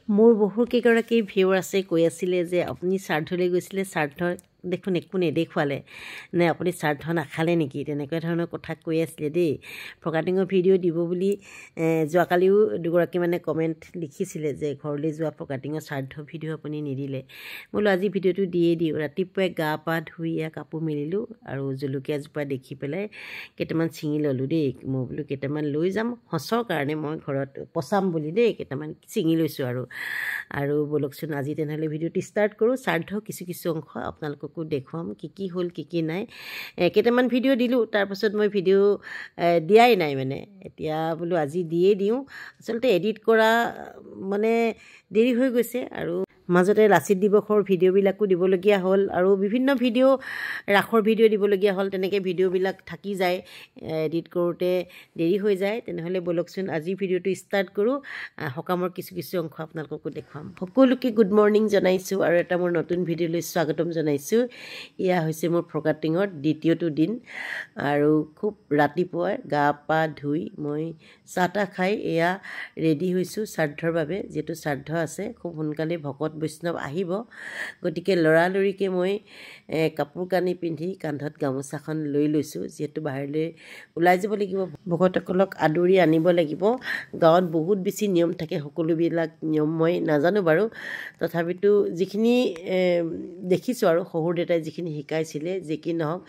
মোৰ বহুকেইগৰাকী ভিউৰ আছে কৈ আছিলে যে আপুনি শ্ৰাদ্ধলৈ গৈছিলে, শ্ৰাদ্ধ দেখোন একো নেদেখুৱালে নে আপুনি শ্ৰাদ্ধ নাখালে নেকি, তেনেকুৱা ধৰণৰ কথা কৈ আছিলে দেই। ফৰকাটিঙৰ ভিডিঅ' দিব বুলি যোৱাকালিও দুগৰাকী মানে কমেণ্ট লিখিছিলে যে ঘৰলৈ যোৱা ফৰকাটিঙৰ শ্ৰাদ্ধ ভিডিঅ' আপুনি নিদিলে। বোলো আজি ভিডিঅ'টো দিয়েই দিওঁ। ৰাতিপুৱাই গা পা ধুই কাপোৰ মেলিলোঁ আৰু জলকীয়াজোপা দেখি পেলাই কেইটামান ছিঙি ল'লোঁ দেই। মই বোলো কেইটামান লৈ যাম সঁচৰ কাৰণে, মই ঘৰত পচাম বুলি দেই কেইটামান ছিঙি লৈছোঁ আৰু ব'লকচোন আজি তেনেহ'লে ভিডিঅ'টো ষ্টাৰ্ট কৰোঁ। শ্ৰাদ্ধ কিছু কিছু অংশ আপোনালোককো দেখুৱাম কি কি হ'ল কি কি নাই। কেইটামান ভিডিঅ' দিলোঁ, তাৰপাছত মই ভিডিঅ' দিয়াই নাই মানে। এতিয়া বোলো আজি দিয়েই দিওঁ। আচলতে এডিট কৰা মানে দেৰি হৈ গৈছে আৰু মাজতে লাচিত দিৱসৰ ভিডিঅ'বিলাকো দিবলগীয়া হ'ল আৰু বিভিন্ন ভিডিঅ' ৰাসৰ ভিডিঅ' দিবলগীয়া হ'ল। তেনেকৈ ভিডিঅ'বিলাক থাকি যায়, এডিট কৰোঁতে দেৰি হৈ যায়। তেনেহ'লে ব'লকচোন আজি ভিডিঅ'টো ষ্টাৰ্ট কৰোঁ। সকামৰ কিছু কিছু অংশ আপোনালোককো দেখুৱাম। সকলোকে গুড মৰ্ণিং জনাইছোঁ আৰু এটা মোৰ নতুন ভিডিঅ'লৈ স্বাগতম জনাইছোঁ। এয়া হৈছে মোৰ ফৰকাটিঙৰ দ্বিতীয়টো দিন আৰু খুব ৰাতিপুৱাই গা পা ধুই মই চাহ তাহ খাই এয়া ৰেডি হৈছোঁ শ্ৰাদ্ধৰ বাবে। যিহেতু শ্ৰাদ্ধ আছে, খুব সোনকালে ভকত বৈষ্ণৱ আহিব, গতিকে লৰালৰিকৈ মই কাপোৰ কানি পিন্ধি কান্ধত গামোচাখন লৈ লৈছোঁ। যিহেতু বাহিৰলৈ ওলাই যাব লাগিব, ভকতসকলক আদৰি আনিব লাগিব। গাঁৱত বহুত বেছি নিয়ম থাকে, সকলোবিলাক নিয়ম মই নাজানো বাৰু, তথাপিতো যিখিনি দেখিছোঁ আৰু শহুৰ দেউতাই যিখিনি শিকাইছিলে, যি কি নহওক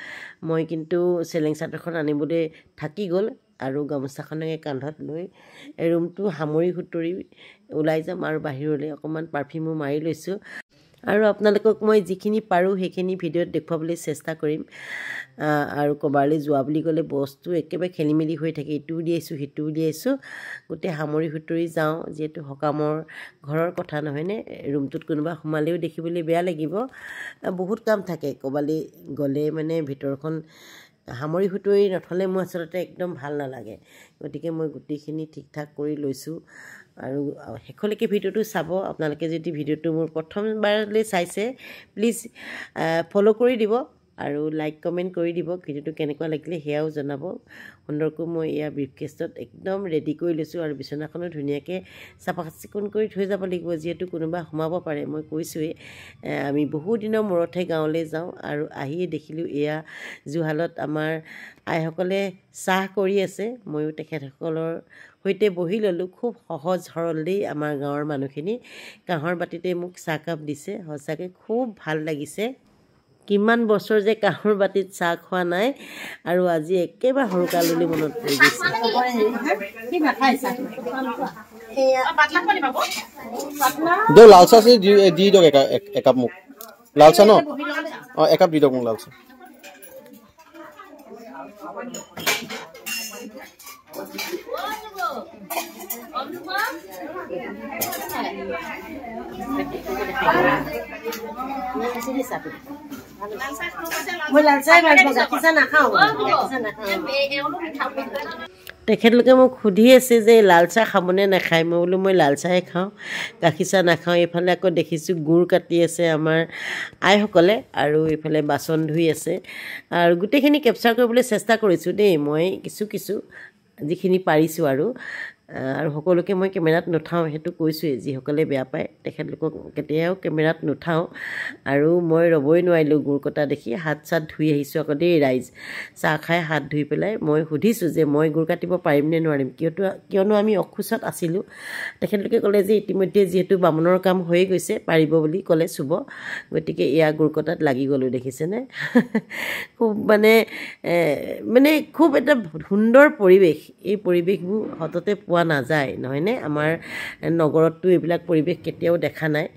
মই কিন্তু চেলেং চাদৰখন আনিবলৈ থাকি গ'ল আৰু গামোচাখনেৰে কান্ধত লৈ ৰুমটো সামৰি সুতৰি ওলাই যাম আৰু বাহিৰলৈ অকণমান পাৰফিউমো মাৰি লৈছোঁ। আৰু আপোনালোকক মই যিখিনি পাৰোঁ সেইখিনি ভিডিঅ'ত দেখুৱাবলৈ চেষ্টা কৰিম। আৰু ক'ৰবালৈ যোৱা বুলি ক'লে বস্তু একেবাৰে খেলি মেলি হৈ থাকে, ইটো উলিয়াইছোঁ সিটো উলিয়াইছোঁ, গোটেই সামৰি সুতৰি যাওঁ। যিহেতু সকামৰ ঘৰৰ কথা নহয়নে, ৰুমটোত কোনোবা সোমালেও দেখিবলৈ বেয়া লাগিব, বহুত কাম থাকে। ক'ৰবালৈ গ'লে মানে ভিতৰখন সামৰি সুতৰি নথ'লে মোৰ আচলতে একদম ভাল নালাগে। গতিকে মই গোটেইখিনি ঠিক ঠাক কৰি লৈছোঁ আৰু শেষলৈকে ভিডিঅ'টো চাব। আপোনালোকে যদি ভিডিঅ'টো মোৰ প্ৰথমবাৰলৈ চাইছে প্লিজ ফ'ল' কৰি দিব আৰু লাইক কমেণ্ট কৰি দিব। ভিডিঅ'টো কেনেকুৱা লাগিলে সেয়াও জনাব। সুন্দৰকৈ মই এয়া ব্ৰিফকেছত একদম ৰেডি কৰি লৈছোঁ আৰু বিচনাখনো ধুনীয়াকৈ চাফা চিকুণ কৰি থৈ যাব লাগিব, যিহেতু কোনোবা সোমাব পাৰে। মই কৈছোঁৱেই আমি বহুত দিনৰ মূৰতহে গাঁৱলৈ যাওঁ আৰু আহিয়ে দেখিলোঁ এয়া জুহালত আমাৰ আইসকলে চাহ কৰি আছে। ময়ো তেখেতসকলৰ সৈতে বহি ল'লোঁ। খুব সহজ সৰল দেই আমাৰ গাঁৱৰ মানুহখিনি। কাঁহৰ বাতিতে মোক চাহকাপ দিছে, সঁচাকৈ খুব ভাল লাগিছে। কিমান বছৰ যে কাঁহৰ বাতিত চাহ খোৱা নাই আৰু আজি একেবাৰে সৰুকাললৈ মনত পৰি গৈছে। লাল চাহ দি দিয়ক একাপ মোক। লাল চাহ ন? অঁ একাপ দি দিয়ক মোক লাল চাহ। তেখেতলোকে মোক সুধি আছে যে লাল চাহ খাবনে নাখায়। মই বোলো মই লাল চাহে খাওঁ, গাখীৰ চাহ নাখাওঁ। এইফালে আকৌ দেখিছোঁ গুড় কাটি আছে আমাৰ আইসকলে আৰু এইফালে বাচন ধুই আছে আৰু গোটেইখিনি কেপচাৰ কৰিবলৈ চেষ্টা কৰিছোঁ দেই মই, কিছু যিখিনি পাৰিছোঁ আৰু সকলোকে মই কেমেৰাত নুঠাওঁ, সেইটো কৈছোঁৱেই। যিসকলে বেয়া পায় তেখেতলোকক কেতিয়াও কেমেৰাত নুঠাওঁ। আৰু মই ৰ'বই নোৱাৰিলোঁ গুৰ কটা দেখি। হাত চাত ধুই আহিছোঁ আকৌ দেই ৰাইজ। চাহ খাই হাত ধুই পেলাই মই সুধিছোঁ যে মই গুৰ কাটিব পাৰিমনে নোৱাৰিম, কিয়নো আমি অখোচত আছিলোঁ। তেখেতলোকে ক'লে যে ইতিমধ্যে যিহেতু বামুণৰ কাম হৈয়ে গৈছে, পাৰিব বুলি ক'লে চুব। গতিকে এয়া গুৰ কটাত লাগি গ'লোঁ, দেখিছেনে। খুব মানে খুব এটা সুন্দৰ পৰিৱেশ। এই পৰিৱেশবোৰ সততে পোৱা নাযায় নহয়নে। আমাৰ নগৰততো এইবিলাক পৰিৱেশ কেতিয়াও দেখা নাই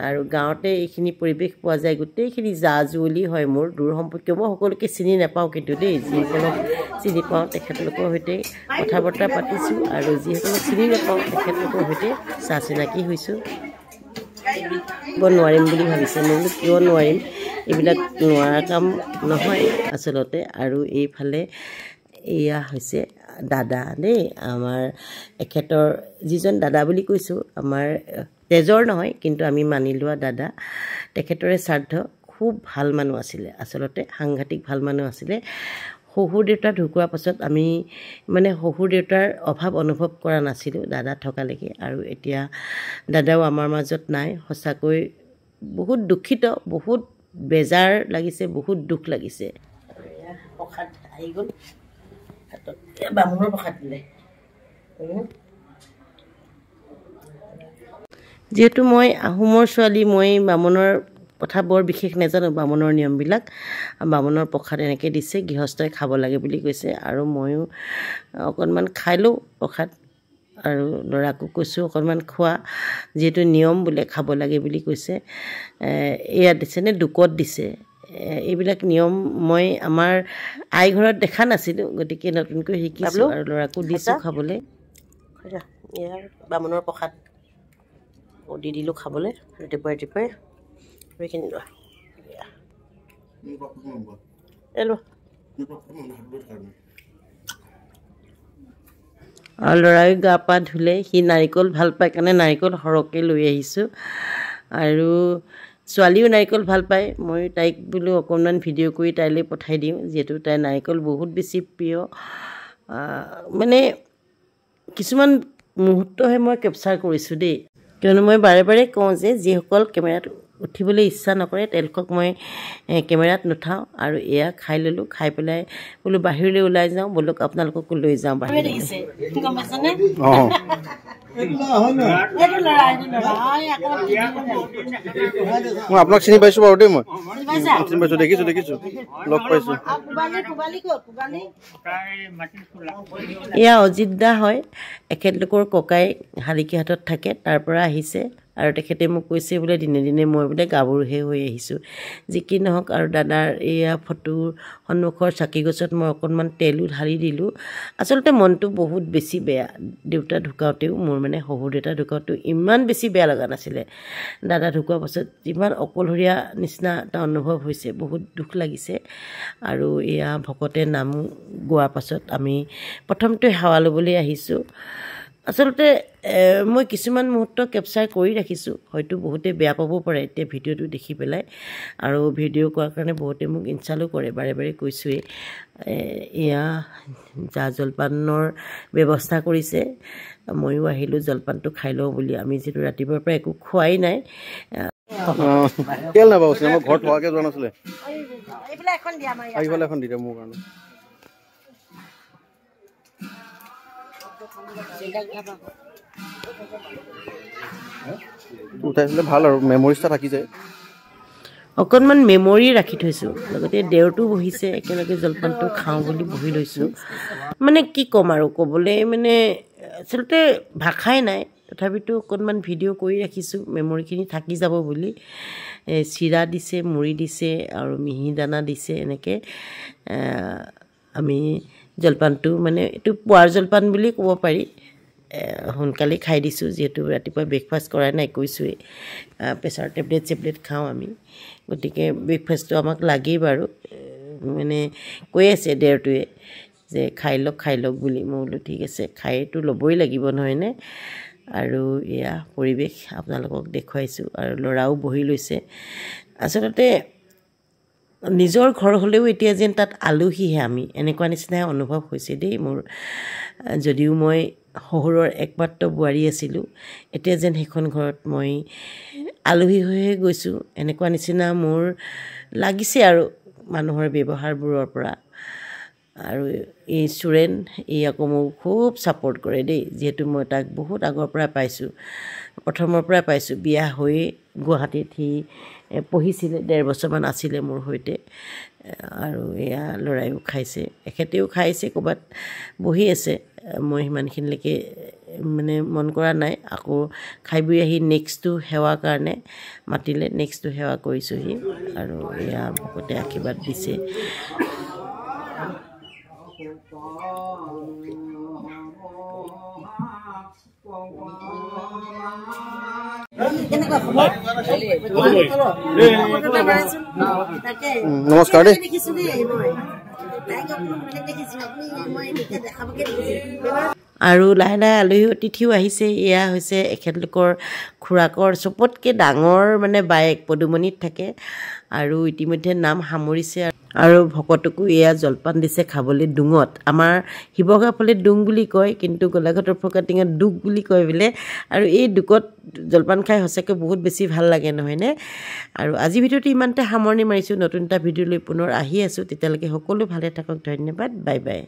আৰু গাঁৱতে এইখিনি পৰিৱেশ পোৱা যায়। গোটেইখিনি জা জুৱলি হয় মোৰ দূৰ সম্পৰ্কীয়। মই সকলোকে চিনি নাপাওঁ কিন্তু দেই, যিসকলক চিনি পাওঁ তেখেতলোকৰ সৈতে কথা বতৰা পাতিছোঁ আৰু যিসকলক চিনি নাপাওঁ তেখেতলোকৰ সৈতে চাহ চিনাকি হৈছোঁ। নোৱাৰিম বুলি ভাবিছে, মই বোলো কিয় নোৱাৰিম, এইবিলাক নোৱাৰা কাম নহয় আচলতে। আৰু এইফালে এয়া হৈছে দাদা দেই, আমাৰ এখেতৰ যিজন দাদা বুলি কৈছোঁ, আমাৰ তেজৰ নহয় কিন্তু আমি মানি লোৱা দাদা। তেখেতৰে শ্ৰাদ্ধ। খুব ভাল মানুহ আছিলে, আচলতে সাংঘাতিক ভাল মানুহ আছিলে। শহুৰ দেউতা ঢুকোৱাৰ পাছত আমি মানে শহুৰ দেউতাৰ অভাৱ অনুভৱ কৰা নাছিলোঁ দাদা থকালৈকে আৰু এতিয়া দাদাও আমাৰ মাজত নাই সঁচাকৈ বহুত দুখিত বহুত বেজাৰ লাগিছে বহুত দুখ লাগিছে প্ৰসাদ আহি গ'ল হাতত বামুণৰ প্ৰসাদ দিলে যিহেতু মই আহোমৰ ছোৱালী মই বামুণৰ কথা বৰ বিশেষ নাজানো বামুণৰ নিয়মবিলাক বামুণৰ প্ৰসাদ এনেকৈ দিছে গৃহস্থই খাব লাগে বুলি কৈছে আৰু ময়ো অকণমান খালোঁ প্ৰসাদ আৰু ল'ৰাকো কৈছোঁ অকণমান খোৱা যিহেতু নিয়ম বোলে খাব লাগে বুলি কৈছে এয়া দিছেনে দুকত দিছে এইবিলাক নিয়ম মই আমাৰ আই ঘৰত দেখা নাছিলোঁ গতিকে নতুনকৈ শিকিছোঁ আৰু ল'ৰাকো দিছোঁ খাবলৈ ইয়াৰ বামুণৰ প্ৰসাদ দি দিলোঁ খাবলৈ ৰাতিপুৱাই ৰাতিপুৱাই এইখিনি লোৱা আৰু ল'ৰাই গা পা ধুলে সি নাৰিকল ভাল পায় কাৰণে নাৰিকল সৰহকৈ লৈ আহিছোঁ আৰু ছোৱালীও নাৰিকল ভাল পায় মই তাইক বোলো অকণমান ভিডিঅ' কৰি তাইলৈ পঠাই দিওঁ যিহেতু তাই নাৰিকল বহুত বেছি প্ৰিয় মানে কিছুমান মুহূৰ্তহে মই কেপচাৰ কৰিছোঁ দেই কিয়নো মই বাৰে বাৰে কওঁ যে যিসকল কেমেৰাত উঠিবলৈ ইচ্ছা নকৰে তেওঁলোকক মই কেমেৰাত নুঠাওঁ আৰু এয়া খাই ল'লোঁ খাই পেলাই বোলো বাহিৰলৈ ওলাই যাওঁ বোলক আপোনালোককো লৈ যাওঁ বাহিৰলৈ মই আপোনাক চিনি পাইছোঁ বাৰু দেই মই চিনি পাইছোঁ দেখিছোঁ লগ পাইছোঁ এয়া অজিত দা হয় এখেতলোকৰ ককাই শালিকীহাটত থাকে তাৰ পৰা আহিছে আৰু তেখেতে মোক কৈছে বোলে দিনে দিনে মই বোলে গাভৰুহে হৈ আহিছোঁ যি কি নহওক আৰু দাদাৰ এয়া ফটোৰ সন্মুখৰ চাকি গছত মই অকণমান তেলো ঢালি দিলোঁ আচলতে মনটো বহুত বেছি বেয়া দেউতা ঢুকাওঁতেও মোৰ মানে শহুৰ দেউতা ঢুকাওঁতেও ইমান বেছি বেয়া লগা নাছিলে দাদা ঢুকোৱাৰ পাছত যিমান অকলশৰীয়া নিচিনা এটা অনুভৱ হৈছে বহুত দুখ লাগিছে আৰু এয়া ভকতে নাম গোৱাৰ পাছত আমি প্ৰথমতে সেৱা ল'বলৈ আহিছোঁ আচলতে মই কিছুমান মুহূৰ্ত কেপচাৰ কৰি ৰাখিছোঁ হয়তো বহুতে বেয়া পাব পাৰে এতিয়া ভিডিঅ'টো দেখি পেলাই আৰু ভিডিঅ' কৰাৰ কাৰণে বহুতে মোক ইনচালো কৰে বাৰে বাৰে কৈছোঁৱেই এয়া জা জলপানৰ ব্যৱস্থা কৰিছে ময়ো আহিলোঁ জলপানটো খাই লওঁ বুলি আমি যিহেতু ৰাতিপুৱাৰ পৰা একো খোৱাই নাই কেলে নাপাব মই ঘৰত থোৱাকৈ যোৱা নাছিলে আহিবলৈ এখন দি দিয়া মোৰ কাৰণে উঠাইছিলে ভাল আৰু মেমৰিজ এটা থাকি যায় অকণমান মেমৰি ৰাখি থৈছোঁ লগতে দেউৰটো বহিছে একেলগে জলপানটো খাওঁ বুলি বহি লৈছোঁ মানে কি ক'ম আৰু ক'বলৈ মানে আচলতে ভাষাই নাই তথাপিতো অকণমান ভিডিঅ' কৰি ৰাখিছোঁ মেমৰিখিনি থাকি যাব বুলি চিৰা দিছে মুড়ি দিছে আৰু মিহি দানা দিছে এনেকৈ আমি জলপানটো মানে এইটো পুৱাৰ জলপান বুলি ক'ব পাৰি সোনকালে খাই দিছোঁ যিহেতু ৰাতিপুৱা ব্ৰেকফাষ্ট কৰাই নাই কৈছোঁৱেই প্ৰেছাৰ টেবলেট খাওঁ আমি গতিকে ব্ৰেকফাষ্টটো আমাক লাগেই বাৰু মানে কৈ আছে দেউৰটোৱে যে খাই লওক বুলি মই বোলো ঠিক আছে খাইতো ল'বই লাগিব নহয়নে আৰু এয়া পৰিৱেশ আপোনালোকক দেখুৱাইছোঁ আৰু ল'ৰাও বহি লৈছে আচলতে নিজৰ ঘৰ হ'লেও এতিয়া যেন তাত আলহীহে আমি এনেকুৱা নিচিনাই অনুভৱ হৈছে দেই মোৰ যদিও মই শহুৰৰ একমাত্ৰ বোৱাৰী আছিলোঁ এতিয়া যেন সেইখন ঘৰত মই আলহী হৈহে গৈছোঁ এনেকুৱা নিচিনা মোৰ লাগিছে আৰু মানুহৰ ব্যৱহাৰবোৰৰ পৰা আৰু এই চুৰেণ এই আকৌ মোক খুব ছাপৰ্ট কৰে দেই যিহেতু মই তাক বহুত আগৰ পৰা পাইছোঁ প্ৰথমৰ পৰাই পাইছোঁ বিয়া হৈয়ে গুৱাহাটীত সি পঢ়িছিলে 1.5 বছৰমান আছিলে মোৰ সৈতে আৰু এয়া ল'ৰাইও খাইছে এখেতেও খাইছে ক'ৰবাত বহি আছে মই সিমানখিনিলৈকে মানে মন কৰা নাই আকৌ খাই বৈ আহি নেক্সটটো সেৱাৰ কাৰণে মাতিলে নেক্সটটো সেৱা কৰিছোঁহি আৰু এয়া ভকতে আশীৰ্বাদ দিছে নমস্কাৰ দেই আৰু লাহে লাহে আলহী অতিথিও আহিছে এয়া হৈছে এখেতলোকৰ খুৰাকৰ চবতকৈ ডাঙৰ মানে বায়েক পদুমণিত থাকে আৰু ইতিমধ্যে নাম সামৰিছে আৰু ভকতকো এয়া জলপান দিছে খাবলৈ ডুঙত আমাৰ শিৱসাগৰ ফালে ডুং বুলি কয় কিন্তু গোলাঘাটৰ ফৰকাটিঙত দুক বুলি কয় বোলে আৰু এই দুকত জলপান খাই সঁচাকৈ বহুত বেছি ভাল লাগে নহয়নে আৰু আজি ভিডিঅ'টো ইমানতে সামৰণি মাৰিছোঁ নতুন এটা ভিডিঅ' লৈ পুনৰ আহি আছোঁ তেতিয়ালৈকে সকলো ভালে থাকক ধন্যবাদ বাই বাই